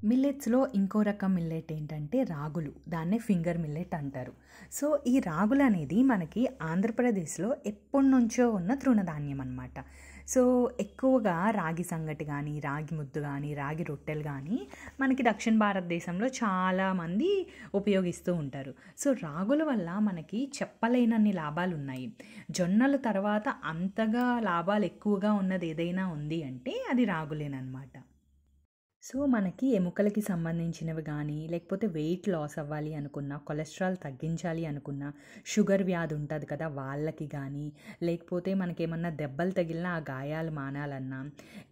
మిల్లెట్స్‌లో ఇంకో రకం మిల్లెట్ ఏంటంటే రాగులు. దాన్నే ఫింగర్ మిల్లెట్ అంటారు. సో, ఈ రాగులనేది మనకి ఆంధ్రప్రదేశ్‌లో ఎప్పటినుంచో ఉన్న తృణధాన్యం అనమాట. సో, ఎక్కువగా రాగి సంగటి గానీ, రాగి ముద్ద గానీ, రాగి రొట్టెలు గానీ మనకి దక్షిణ భారతదేశంలో చాలామంది ఉపయోగిస్తూ ఉంటారు. సో, రాగుల వల్ల మనకి చెప్పలేనన్ని లాభాలున్నాయి. జొన్నల తర్వాత అంతగా లాభాలు ఎక్కువగా ఉన్నది ఏదైనా ఉంది అంటే అది రాగులేననమాట. సో, మనకి ఎముకలకి సంబంధించినవి గానీ, లేకపోతే వెయిట్ లాస్ అవ్వాలి అనుకున్నా, కొలెస్ట్రాల్ తగ్గించాలి అనుకున్నా, షుగర్ వ్యాధి ఉంటది కదా! వాళ్ళకి గానీ, లేకపోతే మనకేమన్నా దెబ్బలు తగిలినా ఆ గాయాలు మానాలన్నా,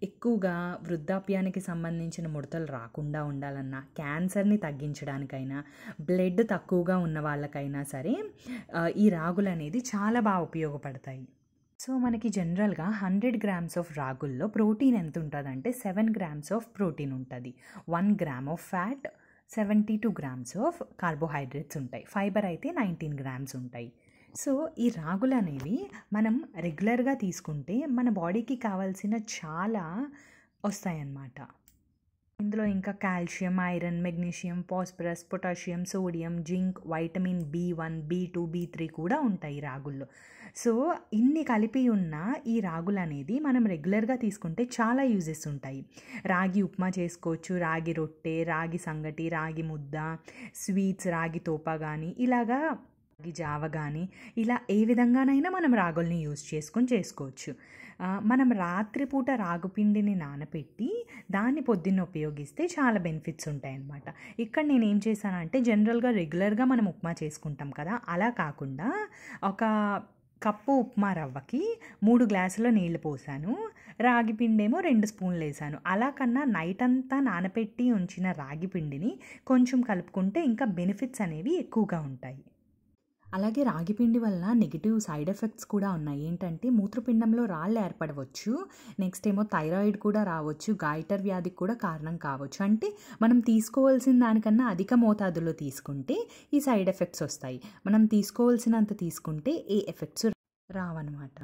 ఎక్కువగా వృద్ధాప్యానికి సంబంధించిన ముడతలు రాకుండా ఉండాలన్నా, క్యాన్సర్‌ని తగ్గించడానికైనా, బ్లడ్ తక్కువగా ఉన్న వాళ్ళకైనా సరే ఈ రాగులనేది చాలా ఉపయోగపడతాయి. సో, మనకి జనరల్‌గా 100 గ్రామ్స్ ఆఫ్ రాగుల్లో ప్రోటీన్ ఎంత ఉంటదంటే 7 గ్రామ్స్ ఆఫ్ ప్రోటీన్ ఉంటది. 1 gram of fat, 72 grams of carbohydrates ఉంటాయి. ఫైబర్ అయితే 19 గ్రామ్స్ ఉంటాయి. సో, ఈ రాగులనేవి మనం రెగ్యులర్‌గా తీసుకుంటే మన బాడీకి కావాల్సిన చాలా వస్తాయన్నమాట. ఇందులో ఇంకా calcium, iron, magnesium, phosphorus, potassium, sodium, zinc, vitamin B1, B2, B3 కూడా ఉంటాయి ఈ రాగుల్లో. సో, ఇన్ని కలిపి ఉన్న ఈ రాగులనేది మనం రెగ్యులర్‌గా తీసుకుంటే చాలా యూజెస్ ఉంటాయి. రాగి ఉప్మా చేసుకోవచ్చు, రాగి రొట్టె, రాగి సంగటి, రాగి ముద్ద, స్వీట్స్, రాగి తోప గానీ ఇలాగా రాగి జావ గానీ ఇలా ఏ విధంగానైనా మనం రాగుల్ని యూజ్ చేసుకోవచ్చు. మనం రాత్రిపూట రాగుపిండిని నానబెట్టి దాన్ని పొద్దున్న ఉపయోగిస్తే చాలా బెనిఫిట్స్ ఉంటాయన్నమాట. ఇక్కడ నేనేం చేశానంటే జనరల్‌గా రెగ్యులర్‌గా మనం ఉప్మా చేసుకుంటాం కదా! అలా కాకుండా ఒక కప్పు ఉప్మా రవ్వకి 3 గ్లాసుల నీళ్లు పోసాను. రాగి పిండేమో 2 స్పూన్లేసాను. అలా కన్నా నైట్ అంతా నానబెట్టి ఉంచిన రాగి పిండిని కొంచెం కలుపుకుంటే ఇంకా బెనిఫిట్స్ అనేవి ఎక్కువగా ఉంటాయి. అలాగే రాగి పిండి వల్ల నెగెటివ్ సైడ్ ఎఫెక్ట్స్ కూడా ఉన్నాయి. ఏంటంటే మూత్రపిండంలో రాళ్ళు ఏర్పడవచ్చు. నెక్స్ట్ ఏమో థైరాయిడ్ కూడా రావచ్చు. గాయిటర్ వ్యాధికి కూడా కారణం కావచ్చు. అంటే మనం తీసుకోవాల్సిన దానికన్నా అధిక మోతాదులో తీసుకుంటే ఈ సైడ్ ఎఫెక్ట్స్ వస్తాయి. మనం తీసుకోవాల్సినంత తీసుకుంటే ఏ ఎఫెక్ట్స్ రావన్నమాట.